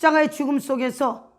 십자가의 죽음 속에서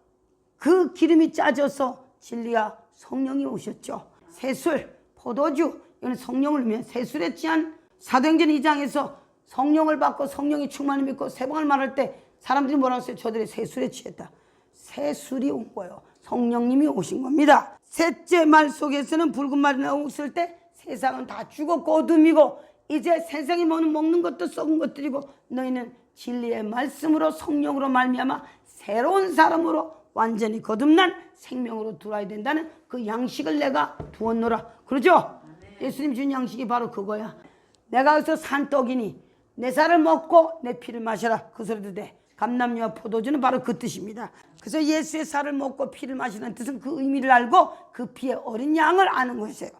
그 기름이 짜져서 진리와 성령이 오셨죠. 새술, 포도주, 이건 성령을 위한 새술에 취한 사도행전 2장에서 성령을 받고 성령이 충만을 믿고 세방을 말할 때 사람들이 뭐라고 했어요? 저들이 새술에 취했다. 새술이 온 거예요. 성령님이 오신 겁니다. 셋째 말 속에서는 붉은 말이 나오고 있을 때 세상은 다 죽었고 어둠이고 이제 세상이 먹는 것도 썩은 것들이고 너희는 진리의 말씀으로 성령으로 말미암아 새로운 사람으로 완전히 거듭난 생명으로 들어와야 된다는 그 양식을 내가 두었노라. 그러죠? 예수님 준 양식이 바로 그거야. 내가 여기서 산 떡이니 내 살을 먹고 내 피를 마셔라. 그 소리도 돼. 감람류와 포도주는 바로 그 뜻입니다. 그래서 예수의 살을 먹고 피를 마시는 뜻은 그 의미를 알고 그 피의 어린 양을 아는 것이에요.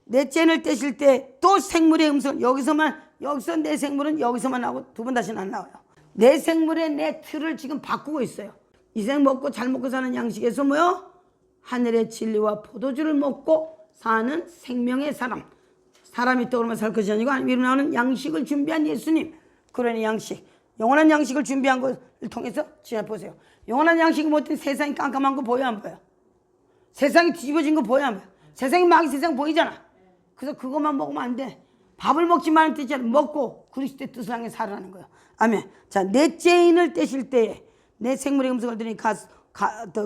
내 잼을 떼실 때 또 생물의 음성, 여기서 내 생물은 여기서만 나오고 두 번 다시는 안 나와요. 내 생물의 내 틀을 지금 바꾸고 있어요. 이생 먹고 잘 먹고 사는 양식에서 뭐요? 하늘의 진리와 포도주를 먹고 사는 생명의 사람. 사람이 떡으로만 살 것이 아니고 하나님 나오는 양식을 준비한 예수님. 그러니 양식, 영원한 양식을 준비한 것을 통해서 지켜보세요. 영원한 양식이 뭐든 세상이 깜깜한 거 보여 안 보여? 세상이 뒤집어진 거 보여 안 보여? 세상이 마귀 세상 보이잖아. 그래서 그것만 먹으면 안 돼. 밥을 먹지 말라는 뜻이 아니라 먹고 그리스도의 뜻을 향해 살아가는 거예요. 아멘. 자, 넷째 인을 떼실 때에 내 생물의 음성을 들으니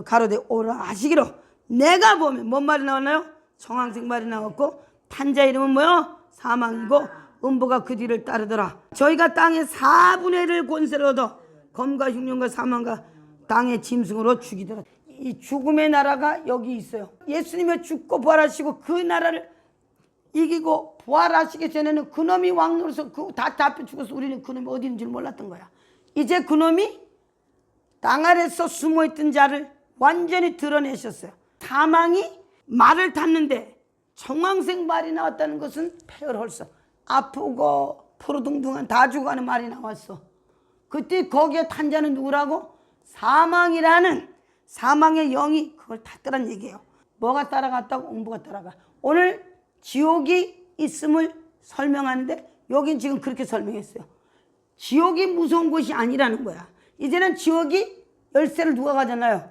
가로되 오라 하시기로 내가 보면 뭔 말이 나왔나요? 청황색 말이 나왔고 탄자 이름은 뭐요? 사망이고 음부가 그 뒤를 따르더라. 저희가 땅의 4분의 1을 권세를 얻어 검과 흉년과 사망과 땅의 짐승으로 죽이더라. 이 죽음의 나라가 여기 있어요. 예수님이 죽고 부활하시고 그 나라를 이기고 부활하시기 전에는 그놈이 왕노로서 다 잡혀 죽어서 우리는 그놈이 어디 있는 줄 몰랐던 거야. 이제 그놈이 땅 아래서 숨어있던 자를 완전히 드러내셨어요. 사망이 말을 탔는데 청황색 말이 나왔다는 것은 폐혈hol서 아프고 푸르둥둥한 다 죽어가는 말이 나왔어. 그때 거기에 탄 자는 누구라고? 사망이라는 사망의 영이 그걸 탔더란 얘기예요. 뭐가 따라갔다고? 음부가 따라가. 오늘 지옥이 있음을 설명하는데 여긴 지금 그렇게 설명했어요. 지옥이 무서운 곳이 아니라는 거야. 이제는 지옥이 열쇠를 누가 가졌나요?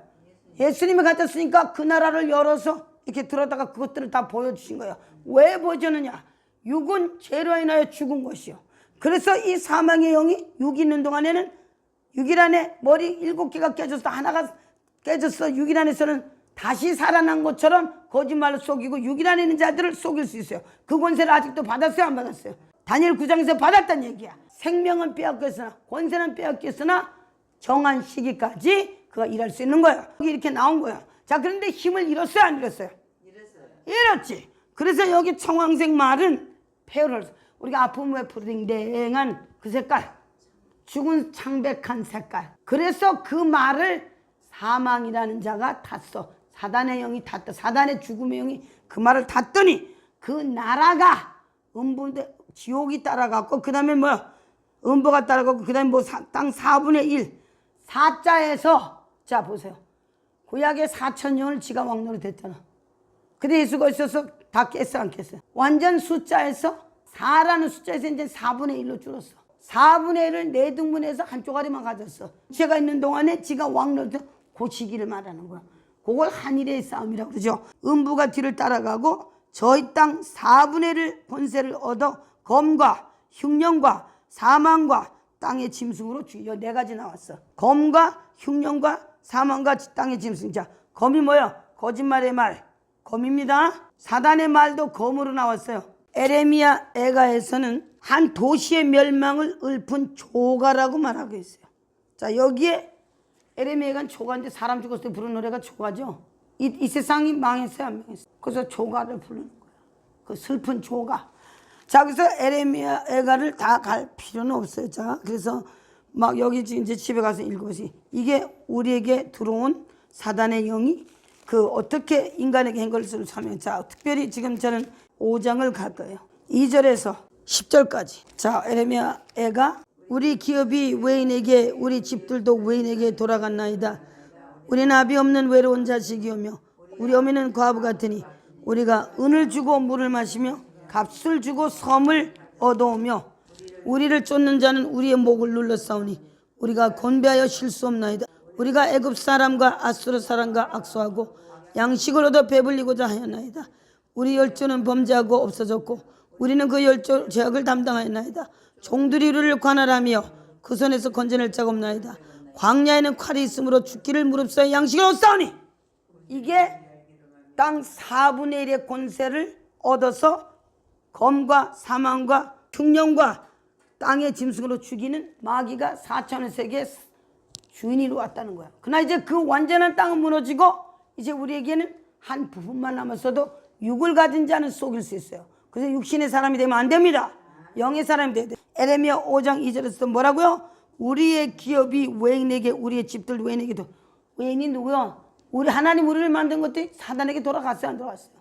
예수님이 가졌으니까 그 나라를 열어서 이렇게 들어다가 그것들을 다 보여주신 거예요. 왜 보여주느냐? 육은 죄로 인하여 죽은 것이요. 그래서 이 사망의 영이 육 있는 동안에는 6일 안에 머리 7개가 깨져서 하나가 깨졌어. 6일 안에서는 다시 살아난 것처럼 거짓말로 속이고 6일 안에 있는 자들을 속일 수 있어요. 그 권세를 아직도 받았어요? 안 받았어요? 다니엘 9장에서 받았다는 얘기야. 생명은 빼앗겼으나 권세는 빼앗겼으나 정한 시기까지 그가 일할 수 있는 거예요. 여기 이렇게 나온 거야. 자, 그런데 힘을 잃었어요? 안 잃었어요? 잃었지. 그래서 여기 청황색 말은 폐혈hol서 우리가 아픔에 푸르딩댕한 그 색깔, 죽은 창백한 색깔. 그래서 그 말을 사망이라는 자가 탔어. 사단의 영이 탔다. 사단의 죽음의 영이 그 말을 탔더니 그 나라가 음부인데 지옥이 따라갔고 그 다음에 뭐야? 음부가 따라갔고 그 다음에 뭐 땅 4분의 1 사자에서 자 보세요. 구약의 4,000년을 지가 왕노릇 했잖아. 근데 예수가 있어서 다 깼어 안 깼어? 완전 숫자에서 4라는 숫자에서 이제 4분의 1로 줄었어. 4분의 1을 4등분해서 한 쪼가리만 가졌어. 제가 있는 동안에 지가 왕노릇 그 시기를 말하는 거야. 그걸 한일의 싸움이라고 그러죠. 음부가 뒤를 따라가고 저희 땅 4분의 1을 권세를 얻어 검과 흉년과 사망과 땅의 짐승으로 죽여. 4가지 나왔어. 검과 흉년과 사망과 땅의 짐승. 자, 검이 뭐야? 거짓말의 말. 검입니다. 사단의 말도 검으로 나왔어요. 에레미야 애가에서는 한 도시의 멸망을 읊은 조가라고 말하고 있어요. 자, 여기에 에레미야가 조가인데 사람 죽었을 때 부르는 노래가 조가죠. 이 세상이 망했어요, 안 망했어요? 그래서 조가를 부르는 거예요. 그 슬픈 조가. 자, 그래서 에레미야 애가를 다 갈 필요는 없어요. 자, 그래서 막 여기 이제 집에 가서 읽어보세요. 이게 우리에게 들어온 사단의 영이 그 어떻게 인간에게 한 것을 설명. 자, 특별히 지금 저는 5장을 갈 거예요. 2절에서 10절까지. 자, 에레미야 애가 우리 기업이 외인에게 우리 집들도 외인에게 돌아갔나이다. 우리 나비 없는 외로운 자식이오며 우리 어미는 과부 같으니 우리가 은을 주고 물을 마시며 값을 주고 섬을 얻어오며 우리를 쫓는 자는 우리의 목을 눌러싸우니 우리가 곤배하여 쉴 수 없나이다. 우리가 애굽 사람과 아수르 사람과 악수하고 양식을 얻어 배불리고자 하였나이다. 우리 열조는 범죄하고 없어졌고 우리는 그 열조 죄악을 담당하였나이다. 종들이 우리를 관할하며 그 손에서 건져낼 자가 없나이다. 광야에는 칼이 있으므로 죽기를 무릅쓰어 양식을 얻사오니. 이게 땅 4분의 1의 권세를 얻어서 검과 사망과 흉년과 땅의 짐승으로 죽이는 마귀가 4천의 세계의 주인으로 왔다는 거야. 그러나 이제 그 완전한 땅은 무너지고 이제 우리에게는 한 부분만 남았어도 육을 가진 자는 속일 수 있어요. 그래서 육신의 사람이 되면 안 됩니다. 영의 사람이 돼야 돼. 에레미야 5장 2절에서 뭐라고요? 우리의 기업이 외인에게, 우리의 집들 외인에게도. 외인이 누구요? 우리 하나님 우리를 만든 것들이 사단에게 돌아갔어요, 안 돌아갔어요?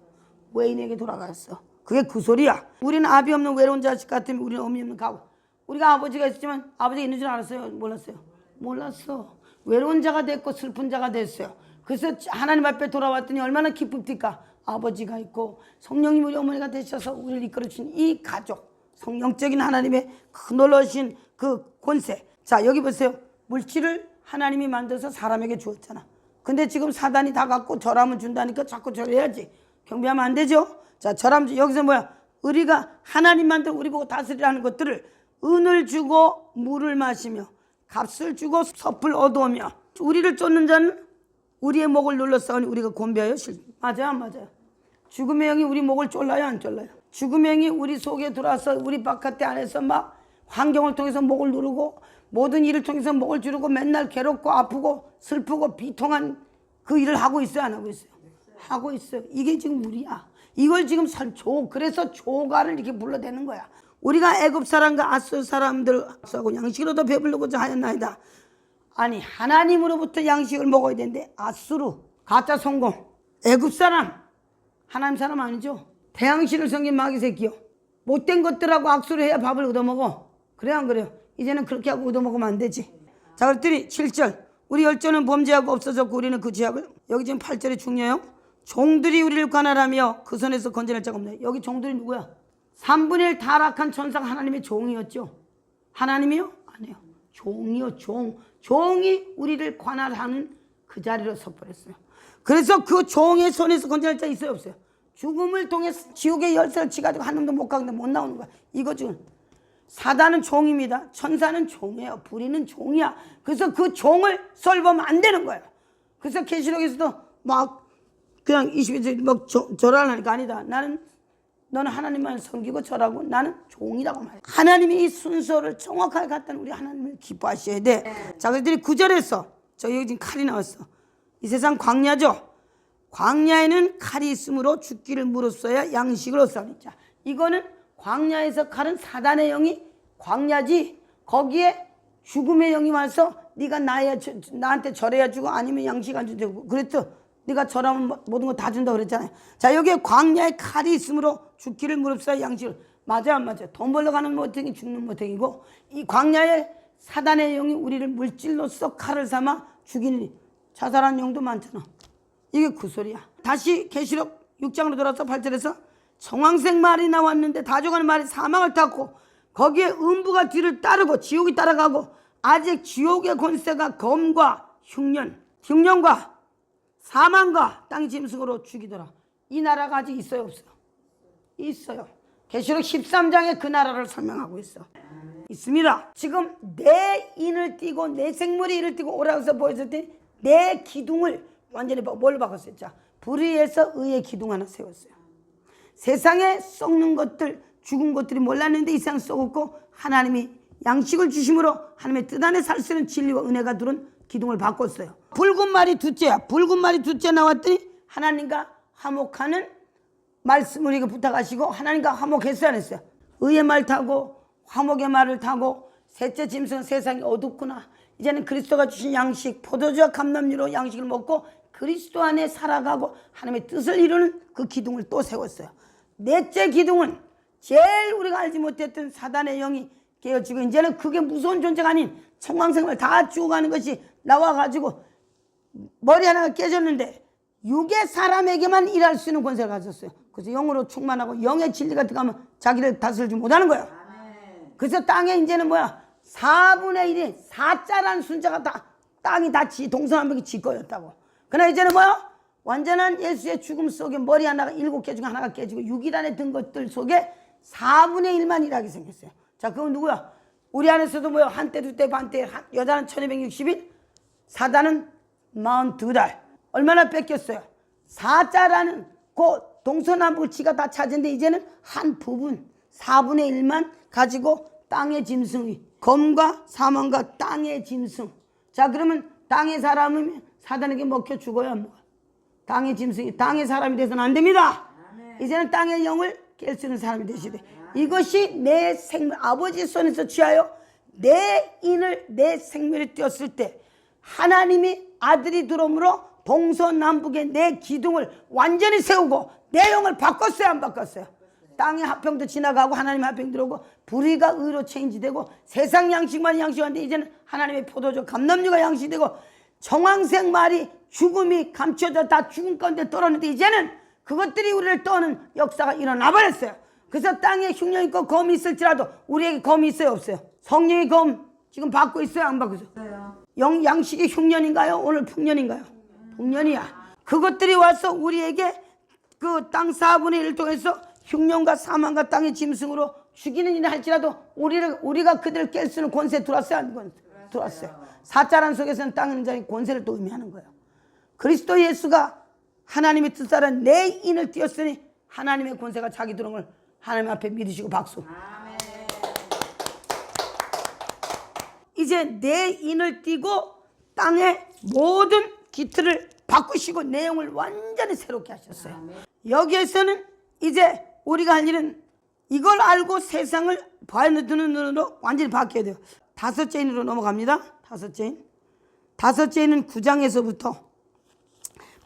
외인에게 돌아갔어. 그게 그 소리야. 우리는 아비 없는 외로운 자식 같으면 우리는 어미 없는 가구. 우리가 아버지가 있었지만 아버지가 있는 줄 알았어요? 몰랐어요? 몰랐어. 외로운 자가 됐고 슬픈 자가 됐어요. 그래서 하나님 앞에 돌아왔더니 얼마나 기쁩니까? 아버지가 있고 성령님 우리 어머니가 되셔서 우리를 이끌어주신 이 가족, 성령적인 하나님의 그 놀라우신 그 권세. 자, 여기 보세요. 물질을 하나님이 만들어서 사람에게 주었잖아. 근데 지금 사단이 다 갖고 절하면 준다니까 자꾸 절해야지. 경배하면 안 되죠? 자, 절하면 여기서 뭐야? 우리가 하나님 만들어 우리 보고 다스리라는 것들을 은을 주고 물을 마시며 값을 주고 섭을 얻어오며 우리를 쫓는 자는 우리의 목을 눌러싸우니 우리가 곤배하여 맞아요, 안 맞아요? 죽음의 영이 우리 목을 쫄라요, 안 쫄라요? 죽음의 영이 우리 속에 들어와서 우리 바깥에 안에서 막 환경을 통해서 목을 누르고 모든 일을 통해서 목을 주르고 맨날 괴롭고 아프고 슬프고 비통한 그 일을 하고 있어요, 안 하고 있어요? 하고 있어요. 이게 지금 우리야. 이걸 지금 그래서 조가를 이렇게 불러대는 거야. 우리가 애굽 사람과 아수르 사람들하고 양식으로도 배부르고자 하였나이다. 아니, 하나님으로부터 양식을 먹어야 되는데 아수르 가짜 성공, 애굽 사람, 하나님 사람 아니죠? 태양신을 섬긴 마귀 새끼요. 못된 것들하고 악수를 해야 밥을 얻어먹어. 그래요, 안 그래요? 이제는 그렇게 하고 얻어먹으면 안 되지. 자, 그랬더니 7절 우리 열조는 범죄하고 없어졌고 우리는 그 죄악을. 여기 지금 8절이 중요해요. 종들이 우리를 관할하며 그 손에서 건져낼 자가 없네. 여기 종들이 누구야? 3분의 1 타락한 천사가 하나님의 종이었죠. 하나님이요? 아니요. 종이요, 종. 종이 우리를 관할하는 그 자리로 서버렸어요. 그래서 그 종의 손에서 건져낼 자 있어요, 없어요? 죽음을 통해 지옥의 열쇠를 치가지고 한 놈도 못 가는데 못 나오는 거야. 이거 지금 사단은 종입니다. 천사는 종이에요. 불의는 종이야. 그래서 그 종을 썰보면 안 되는 거예요. 그래서 계시록에서도 막 그냥 22절 막 절하려니까 아니다. 너는 하나님만 섬기고 절하고 나는 종이라고 말해. 하나님이 이 순서를 정확하게 갖다는 우리 하나님을 기뻐하셔야 돼. 자, 그랬더니 9절에서 여기 지금 칼이 나왔어. 이 세상 광야죠. 광야에는 칼이 있으므로 죽기를 무릅써야 양식을 얻사오니. 자, 이거는 광야에서 칼은 사단의 영이 광야지. 거기에 죽음의 영이 와서 네가 나한테 절해야 주고 아니면 양식 안 주고 그랬죠. 네가 절하면 모든 거 다 준다 그랬잖아요. 자, 여기에 광야에 칼이 있으므로 죽기를 무릅써야 양식을. 맞아, 안 맞아? 돈 벌러 가는 모탱이 죽는 모탱이고 이 광야에 사단의 영이 우리를 물질로서 칼을 삼아 죽이는 자살한 영도 많잖아. 이게 그 소리야. 다시 계시록 6장으로 돌아서 8절에서 청황색 말이 나왔는데 다 죽어가는 말이 사망을 탔고 거기에 음부가 뒤를 따르고 지옥이 따라가고 아직 지옥의 권세가 검과 흉년과 사망과 땅의 짐승으로 죽이더라. 이 나라가 아직 있어요, 없어요? 있어요. 계시록 13장에 그 나라를 설명하고 있어. 있습니다. 지금 내 인을 띄고 내 생물의 인을 띄고 오라고 해서 보여줄 때 내 기둥을 완전히 뭘로 바꿨어요? 자, 불의에서 의의 기둥 하나 세웠어요. 세상에 썩는 것들, 죽은 것들이 몰랐는데 이 세상 썩었고 하나님이 양식을 주심으로 하나님의 뜻 안에 살 수 있는 진리와 은혜가 들은 기둥을 바꿨어요. 붉은 말이 두째야. 붉은 말이 두째 나왔더니 하나님과 화목하는 말씀을 우리가 부탁하시고 하나님과 화목했어요, 안 했어요? 의의 말 타고 화목의 말을 타고 셋째 짐승은 세상이 어둡구나. 이제는 그리스도가 주신 양식, 포도주와 감람류로 양식을 먹고 그리스도 안에 살아가고 하나님의 뜻을 이루는 그 기둥을 또 세웠어요. 넷째 기둥은 제일 우리가 알지 못했던 사단의 영이 깨어지고 이제는 그게 무서운 존재가 아닌 청광생을 다 죽어가는 것이 나와가지고 머리 하나가 깨졌는데 육의 사람에게만 일할 수 있는 권세를 가졌어요. 그래서 영으로 충만하고 영의 진리가 들어가면 자기를 다스리지 못하는 거예요. 그래서 땅에 이제는 뭐야? 4분의 1이 4자라는 숫자가 다 땅이 다 동서남북이 지 거였다고. 그러나 이제는 뭐야? 완전한 예수의 죽음 속에 머리 하나가 7개 중에 하나가 깨지고 6일 안에 든 것들 속에 4분의 1만 일하게 생겼어요. 자, 그건 누구야? 우리 안에서도 뭐야? 한때, 두때, 반때, 여자는 1260일, 사단은 42달. 얼마나 뺏겼어요? 4자라는 그 동서남북 지가 다 찾은데 이제는 한 부분 4분의 1만 가지고 땅의 짐승이, 검과 사망과 땅의 짐승. 자, 그러면 땅의 사람은 사단에게 먹혀 죽어야 안 먹어요. 땅의 짐승이 땅의 사람이 돼서는 안 됩니다. 이제는 땅의 영을 깰 수 있는 사람이 되셔야 돼. 이것이 내 생명, 아버지 손에서 취하여 내 인을, 내 생명을 띄었을 때 하나님이 아들이 들어옴으로 동서남북의 내 기둥을 완전히 세우고 내 영을 바꿨어요, 안 바꿨어요? 땅의 화평도 지나가고 하나님의 화평 들어오고 불의가 의로 체인지되고 세상 양식만 양식하는데 이제는 하나님의 포도주 감남류가 양식되고 정황색 말이 죽음이 감춰져 다 죽은 가운데 떨어졌는데 이제는 그것들이 우리를 떠는 역사가 일어나 버렸어요. 그래서 땅에 흉년 있고 검이 있을지라도 우리에게 검이 있어요, 없어요? 성령의 검 지금 받고 있어요, 안 받고 있어요? 양식이 흉년인가요? 오늘 풍년인가요? 풍년이야. 그것들이 와서 우리에게 그 땅 4분의 1을 통해서 흉년과 사망과 땅의 짐승으로 죽이는 일을 할지라도 우리가 그들을 깰 수 있는 권세에 들어왔어요, 안 들어왔어요? 사자란 속에서는 땅의 자의 권세를 또 의미하는 거예요. 그리스도 예수가 하나님의 뜻따라 내 인을 띄었으니 하나님의 권세가 자기 들어온 걸 하나님 앞에 믿으시고 박수. 아멘. 이제 내 인을 띄고 땅의 모든 기틀을 바꾸시고 내용을 완전히 새롭게 하셨어요. 아멘. 여기에서는 이제 우리가 할 일은 이걸 알고 세상을 봐두는 눈으로 완전히 바뀌어야 돼요. 5째 인으로 넘어갑니다. 5째 인. 5째 인은 9장에서부터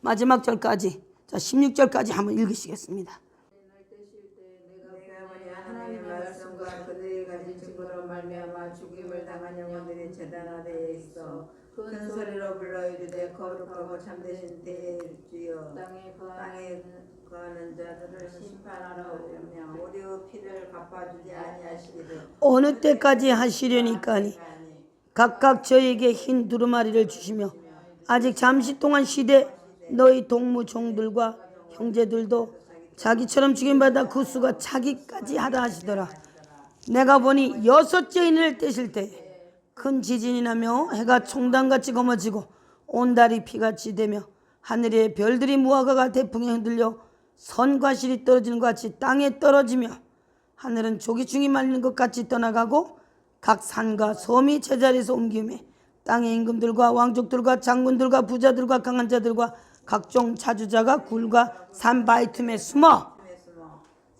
마지막 절까지, 자 16절까지 한번 읽으시겠습니다. 하나님의 말씀과 그들이 가진 증거로 말미암아 죽임을 당한 영혼들이 제단 아래에 있어 큰 소리로 불러 이르되 거룩하고 참되신 대주여 땅에 거하는 자들을 심판하러 오며 우리의 피를 갚아주지 아니하시기를 어느 때까지 하시려니까니 각각 저에게 흰 두루마리를 주시며 아직 잠시 동안 쉬되 너희 동무 종들과 형제들도 자기처럼 죽임받아 그 수가 차기까지 하라 하시더라. 내가 보니 6째 인을 떼실 때 큰 지진이 나며 해가 총단같이 검어지고 온 달이 피같이 되며 하늘의 별들이 무화과가 태풍에 흔들려 선과실이 떨어지는 것 같이 땅에 떨어지며 하늘은 조기충이 말리는 것 같이 떠나가고 각 산과 섬이 제자리에서 옮기며 땅의 임금들과 왕족들과 장군들과 부자들과 강한 자들과 각종 차주자가 굴과 산 바위 틈에 숨어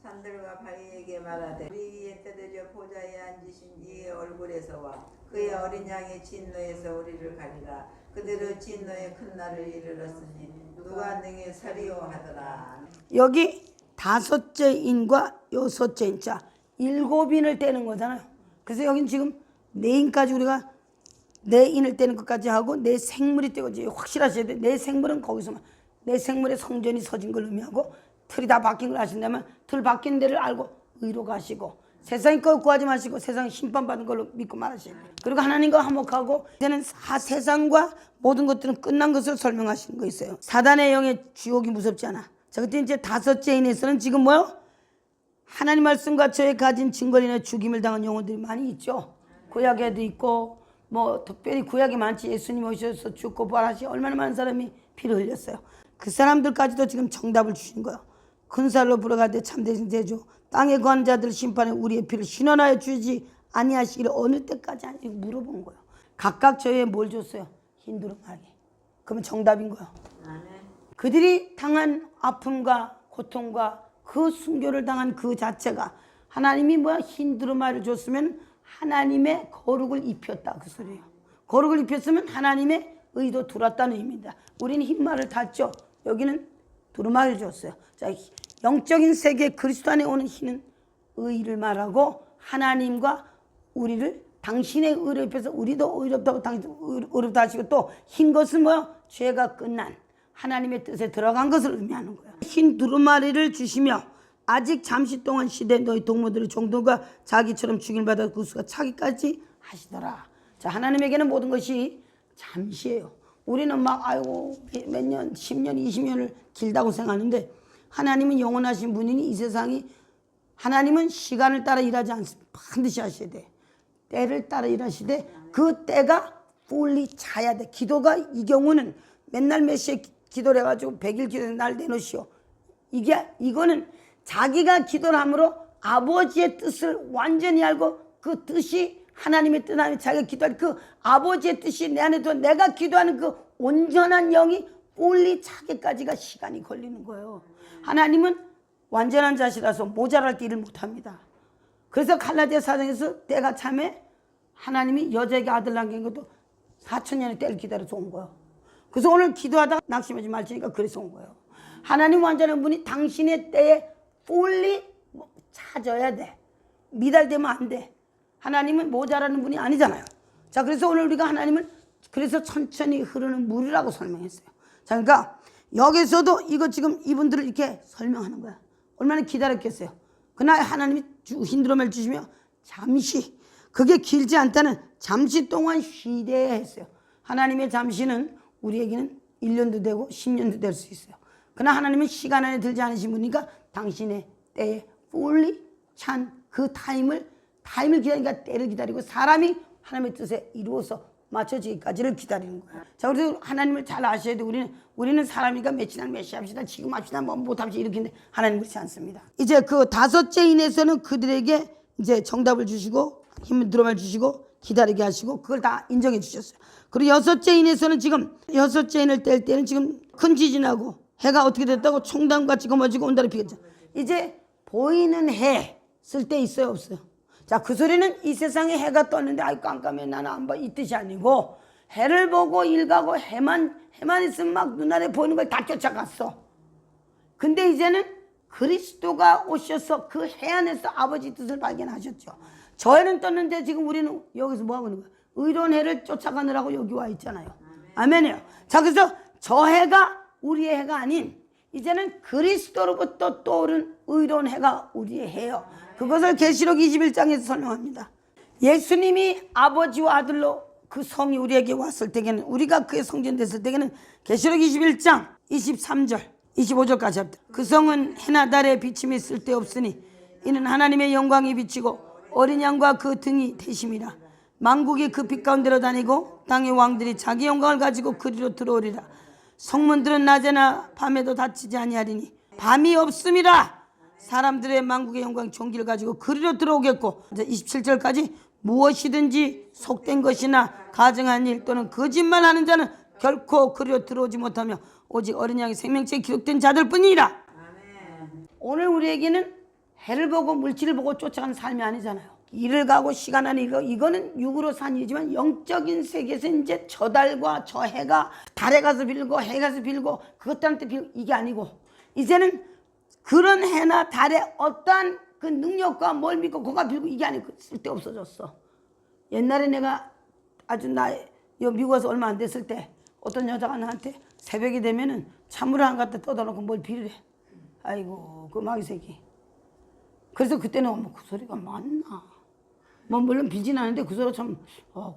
산들과 바위에게 말하되 우리 위에 뜯어져 보좌에 앉으신 이의 얼굴에서와 그의 어린 양의 진노에서 우리를 가리라. 그들의 진노의 큰 날을 이르렀으니 누가 능히 서리오 하더라. 여기 5째 인과 6째 인, 자 7인을 떼는 거잖아요. 그래서 여긴 지금 내 인까지 우리가 내 인을 떼는 것까지 하고 내 생물이 떼고지 확실하셔야 돼. 내 생물은 거기서만 내 생물의 성전이 서진 걸 의미하고 틀이 다 바뀐 걸 아신다면 틀 바뀐 데를 알고 의로 가시고 세상의 것 구하지 마시고 세상에 심판받은 걸로 믿고 말하셔야 돼요. 그리고 하나님과 화목하고 이제는 세상과 모든 것들은 끝난 것을 설명하시는 거 있어요. 사단의 영의 지옥이 무섭지 않아. 자, 그때 이제 5째 인에서는 지금 뭐요? 하나님 말씀과 저의 가진 증거로 인해 죽임을 당한 영혼들이 많이 있죠. 구약에도 있고 뭐 특별히 구약이 많지. 예수님 오셔서 죽고 부활하시 얼마나 많은 사람이 피를 흘렸어요. 그 사람들까지도 지금 정답을 주신 거예요. 큰 살로 불어가되 참되신 대주 땅에 거하는 자들 심판에 우리의 피를 신원하여 주지 아니하시기를 어느 때까지 하냐고 물어본 거예요. 각각 저희에 뭘 줬어요? 흰 두루마리. 그러면 정답인 거예요. 그들이 당한 아픔과 고통과 그 순교를 당한 그 자체가 하나님이 뭐야? 흰 두루마리를 줬으면 하나님의 거룩을 입혔다 그 소리예요. 거룩을 입혔으면 하나님의 의도 들어왔다는 의미입니다. 우리는 흰말을 탔죠. 여기는 두루마리를 줬어요. 자, 영적인 세계 그리스도 안에 오는 흰은 의를 말하고 하나님과 우리를 당신의 의로 입혀서 우리도 의롭다고 당신 의롭다 하시고 또 흰 것은 뭐요? 죄가 끝난 하나님의 뜻에 들어간 것을 의미하는 거예요. 흰 두루마리를 주시며 아직 잠시 동안 시대 너희 동무들의 종들과 자기처럼 죽임받아 그 수가 차기까지 하시더라. 자, 하나님에게는 모든 것이 잠시예요. 우리는 막 아이고 몇 년, 10년, 20년을 길다고 생각하는데 하나님은 영원하신 분이니 이 세상이 하나님은 시간을 따라 일하지 않습니다. 반드시 하셔야 돼. 때를 따라 일하시되 그 때가 fully 차야 돼. 기도가 이 경우는 맨날 몇 시에 기도를 해가지고 100일 기도에 날 내놓으시오. 이거는 자기가 기도를 함으로 아버지의 뜻을 완전히 알고 그 뜻이 하나님의 뜻 안에 자기가 기도할 그 아버지의 뜻이 내 안에 들어 내가 기도하는 그 온전한 영이 fully 차기까지가 시간이 걸리는 거예요. 하나님은 완전한 자시라서 모자랄 때 일을 못합니다. 그래서 갈라디아 사정에서 때가 참에 하나님이 여자에게 아들 남긴 것도 4,000년의 때를 기다려서 온 거예요. 그래서 오늘 기도하다가 낙심하지 말지니까 그래서 온 거예요. 하나님 완전한 분이 당신의 때에 fully 찾아야 돼. 미달되면 안 돼. 하나님은 모자라는 분이 아니잖아요. 자, 그래서 오늘 우리가 하나님을 그래서 천천히 흐르는 물이라고 설명했어요. 자, 그러니까 여기서도 이거 지금 이분들을 이렇게 설명하는 거야. 얼마나 기다렸겠어요. 그날 하나님이 힘들음을 주시며 잠시, 그게 길지 않다는 잠시 동안 쉬되 했어요. 하나님의 잠시는 우리에게는 1년도 되고 10년도 될 수 있어요. 그러나 하나님은 시간 안에 들지 않으신 분이니까 당신의 때에 fully 찬 그 타임을 기다리니까 때를 기다리고 사람이 하나님의 뜻에 이루어서 맞춰지기까지를 기다리는 거예요. 자, 그래서 하나님을 잘 아셔야 돼. 우리는 사람이니까 며칠 날 몇시 합시다. 지금 합시다. 뭐 못합시다. 이렇게 했는데 하나님 그렇지 않습니다. 이제 그 다섯째 인에서는 그들에게 이제 정답을 주시고 힘을 들어말 주시고 기다리게 하시고 그걸 다 인정해 주셨어요. 그리고 여섯째 인에서는 지금 여섯째 인을 뗄 때는 지금 큰 지진 나고 해가 어떻게 됐다고 총담같이 검어지고 온달이 피겠죠. 이제 보이는 해 쓸 때 있어요 없어요? 자, 그 소리는 이 세상에 해가 떴는데 아이 깜깜해 나는 안 봐 이 뜻이 아니고 해를 보고 일 가고 해만 있으면 막 눈알에 보이는 걸 다 쫓아갔어. 근데 이제는 그리스도가 오셔서 그 해 안에서 아버지 뜻을 발견하셨죠. 저 해는 떴는데 지금 우리는 여기서 뭐 하고 있는 거야? 의로운 해를 쫓아가느라고 여기 와 있잖아요. 아멘이요. 자, 그래서 저 해가 우리의 해가 아닌 이제는 그리스도로부터 떠오른 의로운 해가 우리의 해요. 그것을 계시록 21장에서 설명합니다. 예수님이 아버지와 아들로 그 성이 우리에게 왔을 때에는 우리가 그의 성전됐을 때에는 계시록 21장 23절 25절까지 합니다. 그 성은 해나 달에 비침이 쓸데없으니 이는 하나님의 영광이 비치고 어린 양과 그 등이 대심이라. 만국이 그 빛 가운데로 다니고 땅의 왕들이 자기 영광을 가지고 그리로 들어오리라. 성문들은 낮에나 밤에도 닫히지 아니하리니 밤이 없음이라. 사람들의 만국의 영광 종기를 가지고 그리로 들어오겠고 27절까지 무엇이든지 속된 것이나 가증한 일 또는 거짓말하는 자는 결코 그리로 들어오지 못하며 오직 어린 양의 생명체에 기록된 자들 뿐이라. 오늘 우리에게는 해를 보고 물질을 보고 쫓아가는 삶이 아니잖아요. 일을 가고 시간 안에 이거는 육으로 산 일이지만 영적인 세계에서 이제 저 달과 저 해가 달에 가서 빌고 해 가서 빌고 그것들한테 빌고 이게 아니고 이제는 그런 해나 달에 어떠한 그 능력과 뭘 믿고 그가 빌고 이게 아니고 쓸데 없어졌어. 옛날에 내가 아주 미국 와서 얼마 안 됐을 때 어떤 여자가 나한테 새벽이 되면은 찬물을 한 갖다 떠다놓고 뭘 빌으래. 아이고 그 마귀 새끼. 그래서 그때는 뭐 그 소리가 맞나? 뭐 물론 빌진 않는데 그 소리가 참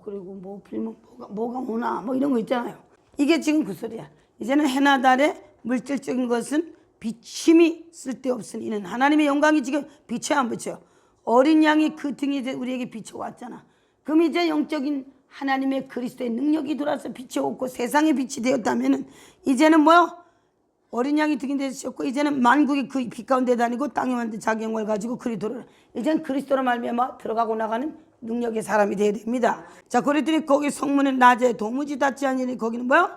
그리고 뭐 빌면 뭐가 오나 뭐 이런 거 있잖아요. 이게 지금 그 소리야. 이제는 해나 달에 물질적인 것은 비침이 쓸데없으니 이는 하나님의 영광이 지금 비쳐야 안 비쳐요. 어린 양이 그 등이 이제 우리에게 비춰왔잖아. 그럼 이제 영적인 하나님의 그리스도의 능력이 돌아서 비춰왔고 세상의 빛이 되었다면은 이제는 뭐요? 어린 양이 등이 되셨고 이제는 만국이 그 빛 가운데 다니고 땅에 만든 자기 영광을 가지고 그리스도를 이제는 그리스도로 말미암아 들어가고 나가는 능력의 사람이 되어야 됩니다. 자, 그랬더니 거기 성문은 낮에 도무지 닿지 않으니 거기는 뭐요?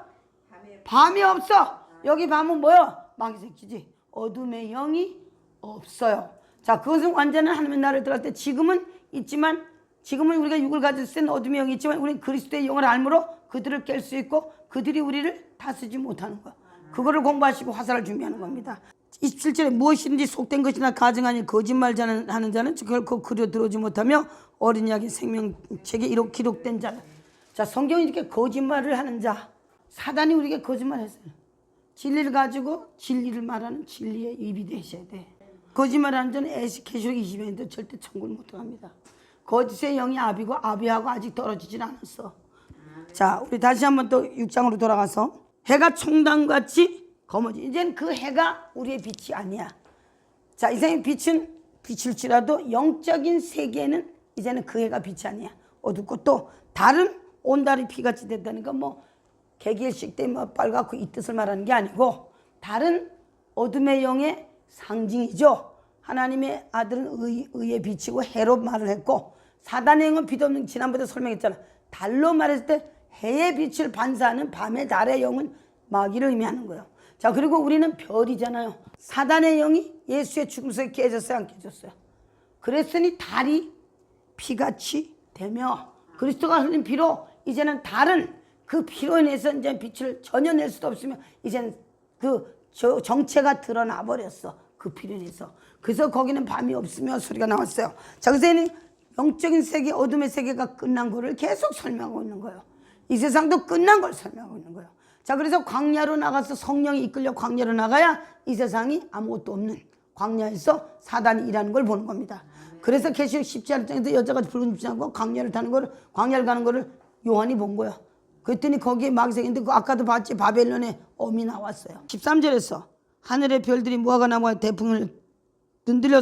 밤이 없어. 여기 밤은 뭐요? 마귀 새끼지. 어둠의 영이 없어요. 자, 그것은 완전한 하나님의 나라를 들어갈 때 지금은 있지만 지금은 우리가 육을 가졌을 때는 어둠의 영이 있지만 우리는 그리스도의 영을 알므로 그들을 깰 수 있고 그들이 우리를 다스리지 못하는 거야. 그거를 공부하시고 화살을 준비하는 겁니다. 27절에 무엇이든지 속된 것이나 가증하니 거짓말 하는 자는 결코 그리로 들어오지 못하며 어린 양의 생명책에 기록된 자는. 자, 성경이 이렇게 거짓말을 하는 자, 사단이 우리에게 거짓말했어요. 진리를 가지고 진리를 말하는 진리의 입이 되셔야 돼. 거짓말하는 자는 계시록 20년도 절대 천국을 못 들어갑니다. 거짓의 영이 아비고 아비하고 아직 떨어지질 않았어. 자, 우리 다시 한번 또 6장으로 돌아가서 해가 총당같이 검어지. 이제는 그 해가 우리의 빛이 아니야. 자, 이 세상의 빛은 빛일지라도 영적인 세계에는 이제는 그 해가 빛이 아니야. 어둡고 또 다른 온달이 피같이 됐다는 건 뭐 개기일식 때 뭐 빨갛고 이 뜻을 말하는 게 아니고 다른 어둠의 영의 상징이죠. 하나님의 아들은 의의 빛이고 해로 말을 했고 사단의 영은 빛없는, 지난번에 설명했잖아. 달로 말했을 때 해의 빛을 반사하는 밤의 달의 영은 마귀를 의미하는 거예요. 자, 그리고 우리는 별이잖아요. 사단의 영이 예수의 죽음 속에 깨졌어요, 안 깨졌어요? 그랬으니 달이 피같이 되며 그리스도가 흘린 피로 이제는 달은 그 피로 인해서 이제 빛을 전혀 낼 수도 없으며 이제는 그 정체가 드러나 버렸어. 그 피로 인해서. 그래서 거기는 밤이 없으며 소리가 나왔어요. 자, 그래서 영적인 세계, 어둠의 세계가 끝난 거를 계속 설명하고 있는 거예요. 이 세상도 끝난 걸 설명하고 있는 거예요. 자, 그래서 광야로 나가서 성령이 이끌려 광야로 나가야 이 세상이 아무것도 없는 광야에서 사단이 일하는 걸 보는 겁니다. 그래서 계시록 17장에서 여자가 붉은 입장하고 광야를 가는 거를 요한이 본 거야. 그랬더니 거기에 마귀생인데 그 아까도 봤지, 바벨론의 엄이 나왔어요. 13절에서 하늘의 별들이 무화과 나무와 대풍을 흔들려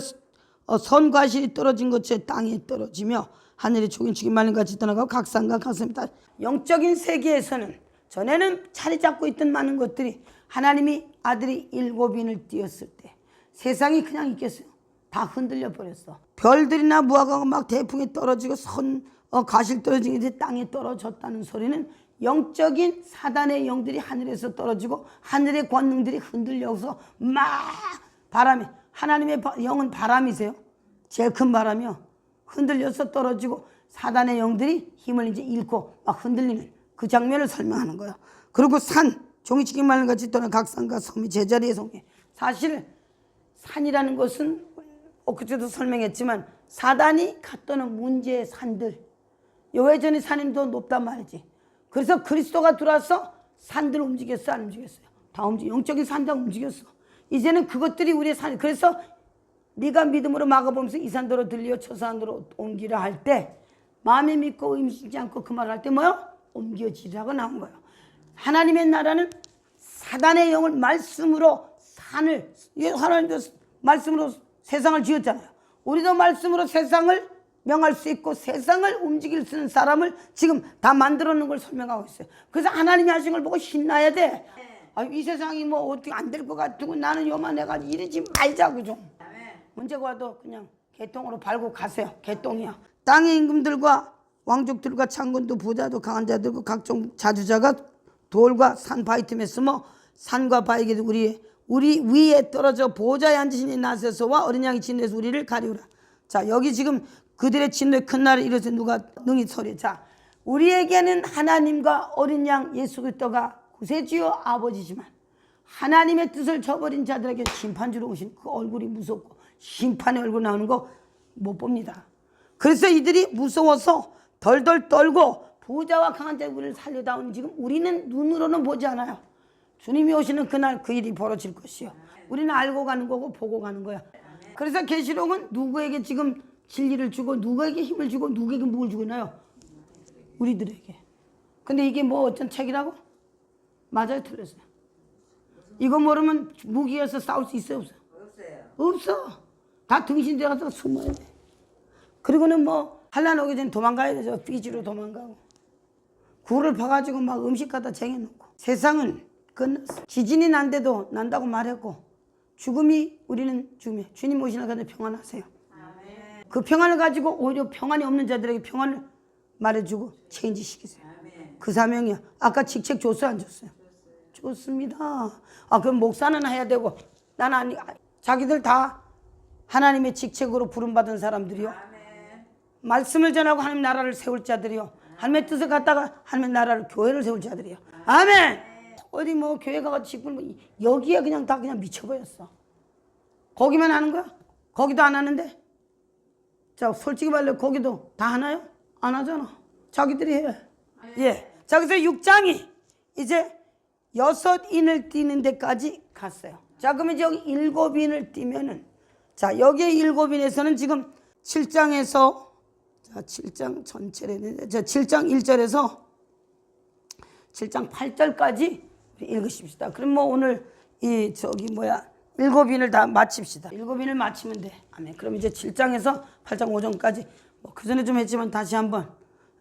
선과실이 떨어진 것처럼 땅에 떨어지며 하늘의 초긴축이 말린 같이 떠나가고 각 산과 각 섬이 다. 영적인 세계에서는 전에는 자리 잡고 있던 많은 것들이 하나님이 아들이 7인을 띄었을 때 세상이 그냥 있겠어요? 다 흔들려 버렸어. 별들이나 무화과가 막 대풍에 떨어지고 가실 떨어진 게 땅에 떨어졌다는 소리는 영적인 사단의 영들이 하늘에서 떨어지고 하늘의 권능들이 흔들려서 막 바람이, 하나님의 영은 바람이세요. 제일 큰 바람이요. 흔들려서 떨어지고 사단의 영들이 힘을 이제 잃고 막 흔들리는 그 장면을 설명하는 거예요. 그리고 산, 종이치기 말린 같이 떠난 각 산과 섬이 제자리에 속해. 사실 산이라는 것은 엊그제도 설명했지만 사단이 갔던 문제의 산들, 여호와의 산이 더 높단 말이지. 그래서 그리스도가 들어와서 산들 움직였어, 안 움직였어요? 다 영적인 산 다 움직였어. 이제는 그것들이 우리의 산이. 그래서 네가 믿음으로 막아보면서 이 산도로 들려 저 산도로 옮기라 할 때 마음에 믿고 의심치 않고 그 말을 할 때 뭐요? 옮겨지라고 나온 거예요. 하나님의 나라는 사단의 영을 말씀으로 산을, 하나님도 말씀으로 세상을 지었잖아요. 우리도 말씀으로 세상을 명할 수 있고 세상을 움직일 수 있는 사람을 지금 다 만들어 놓은 걸 설명하고 있어요. 그래서 하나님이 하신 걸 보고 신나야 돼. 이 세상이 뭐 어떻게 안 될 것 같고 나는 요만해가지고 이러지 말자고 좀. 문제가 와도 그냥 개똥으로 밟고 가세요. 개똥이야. 땅의 임금들과 왕족들과 창군도 부자도 강한 자들과 각종 자주자가 돌과 산 바위 틈에 숨어 산과 바위에 우리 위에 떨어져 보좌에 앉으신 이 나서서와 어린 양이 진노해서 우리를 가리우라. 자, 여기 지금 그들의 진노의 큰 날을 이뤄서 누가 능히 소리. 자, 우리에게는 하나님과 어린 양 예수 그리스도가 구세주여 아버지지만 하나님의 뜻을 저버린 자들에게 심판주로 오신 그 얼굴이 무섭고 심판의 얼굴 나오는 거 못 봅니다. 그래서 이들이 무서워서 덜덜 떨고 부자와 강한 자 우리를 살려다오는 지금 우리는 눈으로는 보지 않아요. 주님이 오시는 그날 그 일이 벌어질 것이요. 우리는 알고 가는 거고 보고 가는 거야. 그래서 계시록은 누구에게 지금 진리를 주고 누구에게 힘을 주고 누구에게 뭘 주고 있나요? 우리들에게. 근데 이게 뭐 어떤 책이라고? 맞아요, 틀렸어요? 이거 모르면 무기여서 싸울 수 있어요, 없어요? 없어. 다 등신 들어가서 숨어야 돼. 그리고는 뭐 환란 오기 전에 도망가야 되죠. 삐지로 도망가고 굴을 파가지고 막 음식 갖다 쟁여놓고. 세상은 끝났어. 지진이 난데도 난다고 말했고 죽음이 우리는 죽음이 주님 오시는 날까지 평안하세요. 아멘. 그 평안을 가지고 오히려 평안이 없는 자들에게 평안을 말해주고 체인지 시키세요. 아멘. 그 사명이야. 아까 직책 줬어요, 안 줬어요? 좋습니다. 그럼 목사는 해야 되고 나는 아니. 자기들 다 하나님의 직책으로 부름받은 사람들이요. 아멘. 말씀을 전하고 하나님 나라를 세울 자들이요. 하나님의 뜻을 갖다가 하나님의 나라를 교회를 세울 자들이요. 아멘. 어디 뭐 교회 가서 직분 여기에 그냥 다 그냥 미쳐버렸어. 거기만 하는 거야? 거기도 안 하는데? 자, 솔직히 말해 거기도 다 하나요? 안 하잖아. 자기들이 해. 예. 자, 그래서 6장이 이제 6인을 띄는 데까지 갔어요. 자, 그러면 여기 7인을 띄면은, 자, 여기에 7인에서는 지금 7장에서, 자, 7장 전체를 했는데, 자, 7장 1절에서 7장 8절까지 읽으십시다. 그럼 뭐 오늘 일곱 인을 다 마칩시다. 일곱 인을 마치면 돼. 아멘. 그럼 이제 7장에서 8장 5절까지 뭐 그 전에 좀 했지만 다시 한번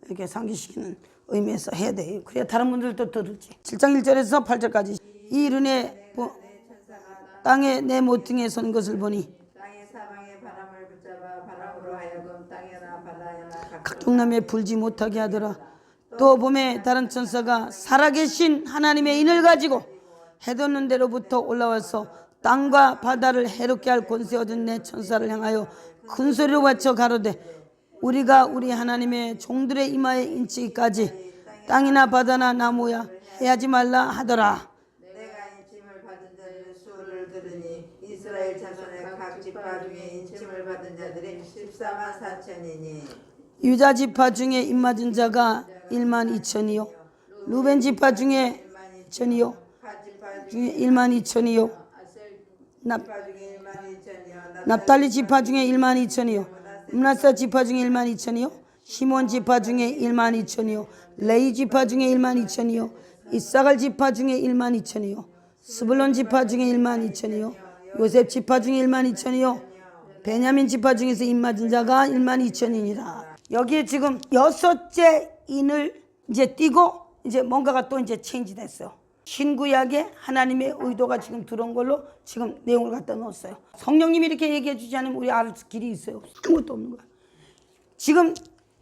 이렇게 상기시키는 의미에서 해야 돼. 그래야 다른 분들도 들을지. 7장 1절에서 8절까지 이 일은에 땅에 내 모퉁이에 선 것을 보니 땅의 사방에 바람을 붙잡아 바람으로 하여금 땅에나 바다에나 각종 나무에 불지 못하게 하더라. 또 봄에 다른 천사가 살아계신 하나님의 인을 가지고 해돋는 데로부터 올라와서 땅과 바다를 해롭게 할 권세 얻은 내 천사를 향하여 큰 소리로 외쳐 가로되 우리가 우리 하나님의 종들의 이마에 인치기까지 땅이나 바다나 나무야 해하지 말라 하더라. 내가 인침을 받은 자의 수를 들으니 이스라엘 자손의 각 지파 중에 인침을 받은 자들이 14만 4천이니 유다 지파 중에 입맞은 자가 1만 2천이요 루벤 지파 중에 2천이요 갓 지파 중에 1만 2천이요 지파 중에 1만 2천이요 납달리 지파 중에 1만 2천이요 므낫사 지파 중에 1만 2천이요 시몬 지파 중에 1만 2천이요 레위 지파 중에 1만 2천이요 이사갈 지파 중에 1만 2천이요 스불론 지파 중에 1만 2천이요 요셉 지파 중에 1만 2천이요 베냐민 지파 중에서 입맞은 자가 1만 2천이니라. 여기에 지금 여섯째 인을 이제 띄고 이제 뭔가가 또 이제 체인지 됐어요. 신구약에 하나님의 의도가 지금 들어온 걸로 지금 내용을 갖다 넣었어요. 성령님이 이렇게 얘기해 주지 않으면 우리 알 길이 있어요. 아무것도 없는 거야. 지금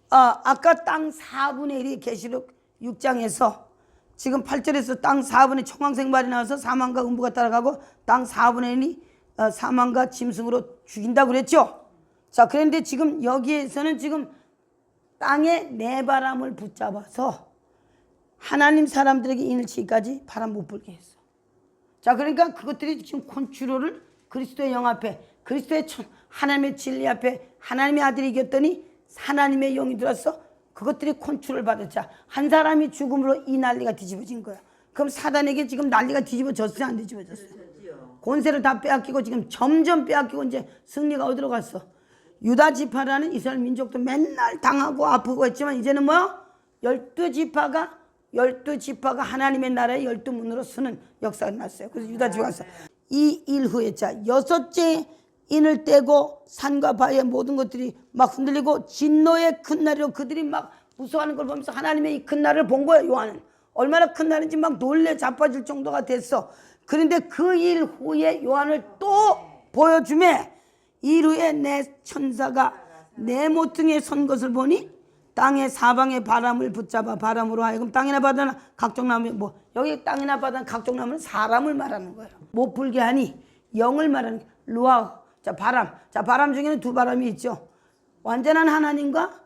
아까 땅 4분의 1이 계시록 6장에서 지금 8절에서 땅 4분의 청황색 말이 나와서 사망과 음부가 따라가고 땅 4분의 1이 사망과 짐승으로 죽인다고 그랬죠. 자, 그런데 지금 여기에서는 지금 땅에 네 바람을 붙잡아서 하나님 사람들에게 인을 치기까지 바람 못 불게 했어. 자, 그러니까 그것들이 지금 콘추로를 그리스도의 영 앞에 그리스도의 하나님의 진리 앞에 하나님의 아들이 이겼더니 하나님의 영이 들어서 그것들이 콘추를 받았자 한 사람이 죽음으로 이 난리가 뒤집어진 거야. 그럼 사단에게 지금 난리가 뒤집어졌어요, 안 뒤집어졌어요? 권세를 다 빼앗기고 지금 점점 빼앗기고 이제 승리가 어디로 갔어? 유다 지파라는 이스라엘 민족도 맨날 당하고 아프고 했지만 이제는 뭐야? 12지파가 하나님의 나라의 12문으로 서는 역사가 났어요. 그래서 유다 지파가 왔어. 이 일 후에 자 여섯째 인을 떼고 산과 바위의 모든 것들이 막 흔들리고 진노의 큰 날이로 그들이 막 무서워하는 걸 보면서 하나님의 이 큰 날을 본 거예요. 요한은 얼마나 큰 날인지 막 놀래 자빠질 정도가 됐어. 그런데 그 일 후에 요한을 또 보여주매 일 후에 내 천사가 내 모퉁이에 선 것을 보니 땅의 사방의 바람을 붙잡아 바람으로 하여금 땅이나 바다나 각종 나무 뭐 여기 땅이나 바다나 각종 나무는 사람을 말하는 거예요. 못 불게 하니 영을 말하는 루아. 자, 바람 중에는 두 바람이 있죠. 완전한 하나님과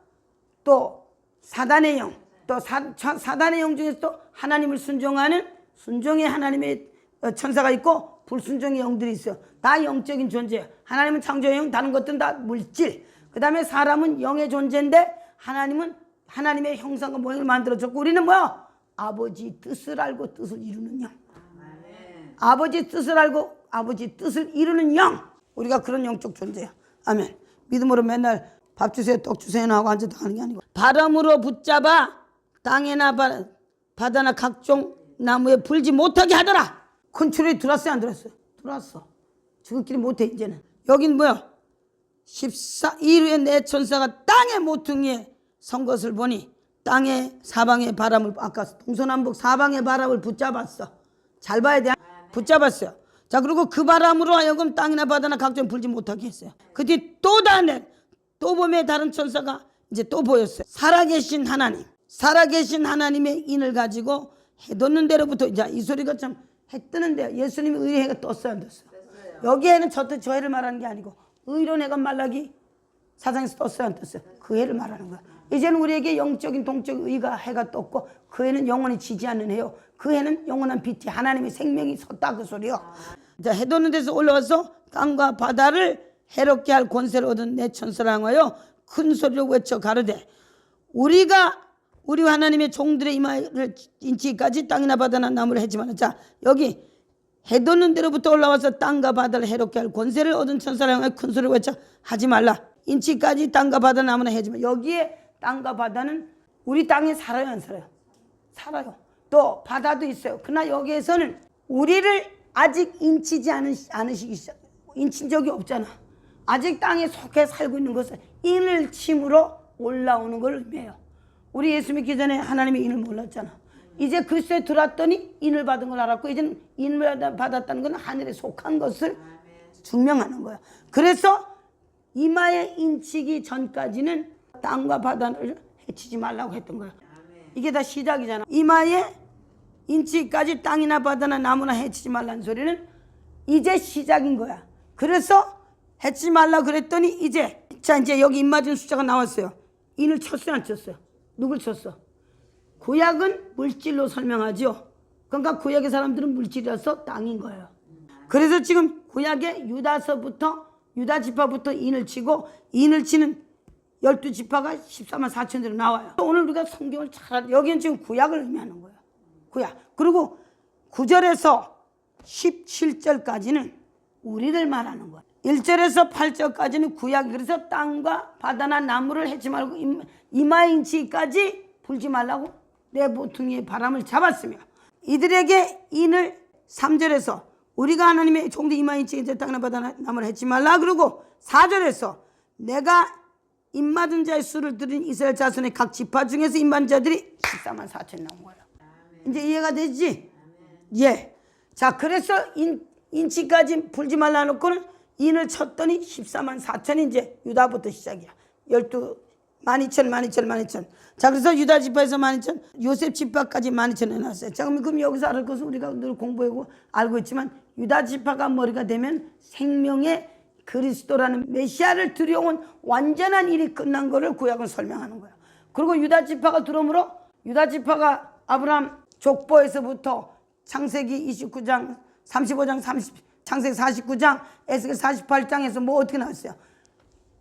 또 사단의 영. 또 사단의 영 중에서 또 하나님을 순종하는 순종의 하나님의 천사가 있고 불순종의 영들이 있어요. 다 영적인 존재예요. 하나님은 창조의 영, 다른 것들은 다 물질. 그 다음에 사람은 영의 존재인데 하나님은 하나님의 형상과 모양을 만들어줬고 우리는 뭐야? 아버지 뜻을 알고 뜻을 이루는 영. 아버지 뜻을 알고 아버지 뜻을 이루는 영. 우리가 그런 영적 존재야. 아멘. 믿음으로 맨날 밥 주세요, 떡 주세요 하고 앉아도 하는 게 아니고 바람으로 붙잡아 땅에나 바다나 각종 나무에 불지 못하게 하더라. 컨트롤이 들어왔어요, 안 들어왔어요? 들어왔어. 지금끼리 못해 이제는. 여긴 뭐야? 14일 후에 내 천사가 땅의 모퉁이에 선 것을 보니 땅의 사방의 바람을 아까 동서남북 사방의 바람을 붙잡았어. 잘 봐야 돼. 붙잡았어요. 자, 그리고 그 바람으로 하여금 땅이나 바다나 각종 불지 못하게 했어요. 그 뒤 또 봄에 다른 천사가 이제 또 보였어요. 살아계신 하나님의 인을 가지고 해 돋는 데로부터 이제 이 소리가 참 해 뜨는데 예수님이 의의 해가 떴어요, 안 떴어요? 여기에는 저 해를 말하는 게 아니고 의로운 해가 말라기 사장에서 떴어요, 안 떴어요? 그 해를 말하는 거야. 이제는 우리에게 영적인 동적 의가 해가 떴고 그 해는 영원히 지지 않는 해요. 그 해는 영원한 빛이 하나님의 생명이 섰다 그 소리요. 자, 해 돋는 데서 올라와서 땅과 바다를 해롭게 할 권세를 얻은 내 천사를 향하여 큰 소리로 외쳐 가로되 우리가 우리 하나님의 종들의 이마를 인치기까지 땅이나 바다나 나무를 해지 말라. 자, 여기 해 돋는 데로부터 올라와서 땅과 바다를 해롭게 할 권세를 얻은 천사를 향하여 큰 소리로 외쳐 하지 말라. 인치까지 땅과 바다 나무나 해지 말라. 여기에 땅과 바다는 우리 땅에 살아요, 안 살아요? 살아요. 또 바다도 있어요. 그러나 여기에서는 우리를 아직 인친 적이 없잖아. 아직 땅에 속해 살고 있는 것을 인을 침으로 올라오는 걸 의미해요. 우리 예수 믿기 전에 하나님의 인을 몰랐잖아. 이제 그리스도에 들어왔더니 인을 받은 걸 알았고, 이제는 인을 받았다는 건 하늘에 속한 것을 증명하는 거야. 그래서 이마에 인치기 전까지는 땅과 바다를 해치지 말라고 했던 거야. 이게 다 시작이잖아. 이마에 인치기까지 땅이나 바다나 나무나 해치지 말라는 소리는 이제 시작인 거야. 그래서 해치지 말라 그랬더니 이제 여기 입 맞은 숫자가 나왔어요. 인을 쳤어요, 안 쳤어요? 누굴 쳤어? 구약은 물질로 설명하죠. 그러니까 구약의 사람들은 물질이라서 땅인 거예요. 그래서 지금 구약의 유다 지파부터 인을 치고, 인을 치는 12지파가 14만 4천대로 나와요. 오늘 우리가 성경을 잘, 여기는 지금 구약을 의미하는 거예요. 구약. 그리고 9절에서 17절까지는 우리를 말하는 거예요. 1절에서 8절까지는 구약. 그래서 땅과 바다나 나무를 해치 말고 이마인치까지 불지 말라고 내 모퉁이의 바람을 잡았으며, 이들에게 인을 3절에서 우리가 하나님의 종도 이마인치에 땅이나 바다나 나무를 해치 말라. 그리고 4절에서 내가 입맞은 자의 수를 들은 이스라엘 자손의 각 지파 중에서 입맞은 자들이 14만 4천 나온 거예요. 이제 이해가 되지? 예. 자, 그래서 인치까지 불지 말라 놓고는 인을 쳤더니 14만 4천이 이제 유다부터 시작이야. 12,000. 자, 그래서 유다 지파에서 12,000, 요셉 지파까지 12,000 해놨어요. 자, 그럼 여기서 알을 것은 우리가 늘 공부하고 알고 있지만, 유다 지파가 머리가 되면 생명의 그리스도라는 메시아를 들여온 완전한 일이 끝난 거를 구약은 설명하는 거야. 그리고 유다 지파가 들어오므로 유다 지파가 아브라함 족보에서부터 창세기 29장, 35장, 창세기 49장, 에스겔 48장에서 뭐 어떻게 나왔어요?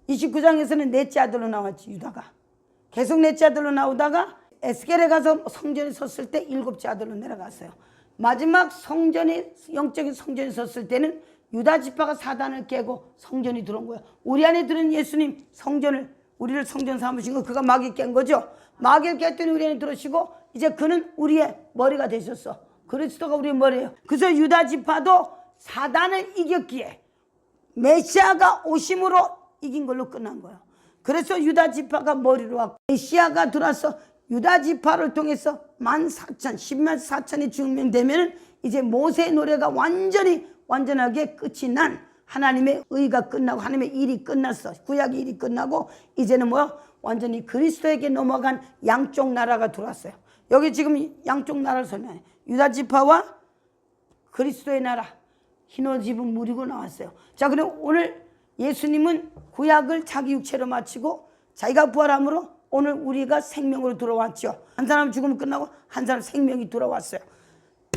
29장에서는 넷째 아들로 나왔지, 유다가. 계속 넷째 아들로 나오다가 에스겔에 가서 성전에 섰을 때 일곱째 아들로 내려갔어요. 마지막 성전에, 영적인 성전에 섰을 때는 유다 지파가 사단을 깨고 성전이 들어온 거예요. 우리 안에 들은 예수님 우리를 성전 삼으신 거, 그가 마귀 깬 거죠. 마귀를 깼더니 우리 안에 들어오시고 이제 그는 우리의 머리가 되셨어. 그리스도가 우리의 머리예요. 그래서 유다 지파도 사단을 이겼기에 메시아가 오심으로 이긴 걸로 끝난 거예요. 그래서 유다 지파가 머리로 왔고, 메시아가 들어와서 유다 지파를 통해서 10만 4천이 증명되면 이제 모세의 노래가 완전하게 끝이 난, 하나님의 의가 끝나고 하나님의 일이 끝났어. 구약의 일이 끝나고 이제는 완전히 그리스도에게 넘어간 양쪽 나라가 들어왔어요. 여기 지금 양쪽 나라를 설명해. 유다 지파와 그리스도의 나라, 흰 옷 입은 무리고 나왔어요. 자, 그럼 오늘 예수님은 구약을 자기 육체로 마치고 자기가 부활함으로 오늘 우리가 생명으로 들어왔죠. 한 사람 죽음이 끝나고 한 사람 생명이 들어왔어요.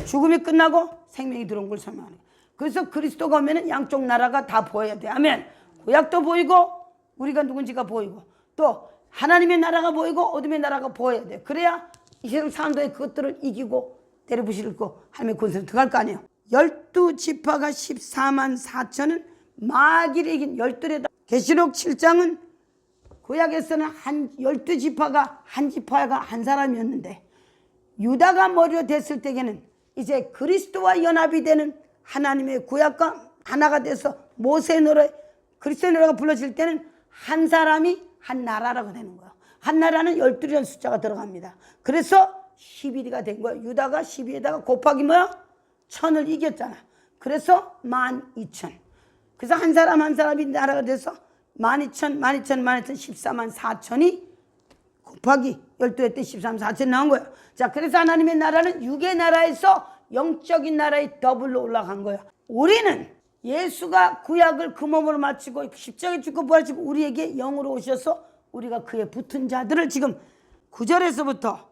죽음이 끝나고 생명이 들어온 걸 설명하는 거예요. 그래서 그리스도가 오면 양쪽 나라가 다 보여야 돼. 아멘. 구약도 보이고 우리가 누군지가 보이고 또 하나님의 나라가 보이고 어둠의 나라가 보여야 돼. 그래야 이 세상 사람들의 그것들을 이기고 때려부시고 하나님의 권세로 들어갈 거 아니에요. 12지파가 14만 4천은 마귀를 이긴 12레다. 계시록 7장은 구약에서는 12지파가 한 지파가 한 사람이었는데, 유다가 머리로 됐을 때에는 이제 그리스도와 연합이 되는 하나님의 구약과 하나가 돼서 모세의 노래, 그리스도의 노래가 불러질 때는 한 사람이 한 나라라고 되는 거예요. 한 나라는 12라는 숫자가 들어갑니다. 그래서 11위가 된 거예요. 유다가 12에다가 곱하기 1000을 이겼잖아. 그래서 12,000. 그래서 한 사람이 나라가 돼서 12,000, 14만 4천이 곱하기 12회 때 13만 4천 나온 거예요. 자, 그래서 하나님의 나라는 육의 나라에서 영적인 나라에 더블로 올라간 거예요. 우리는 예수가 구약을 그 몸으로 마치고 십자가에 죽고 부활하시고 우리에게 영으로 오셔서 우리가 그에 붙은 자들을 지금 9절에서부터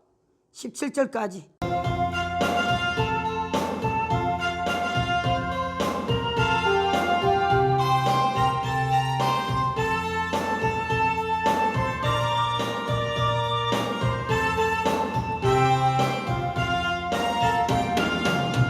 17절까지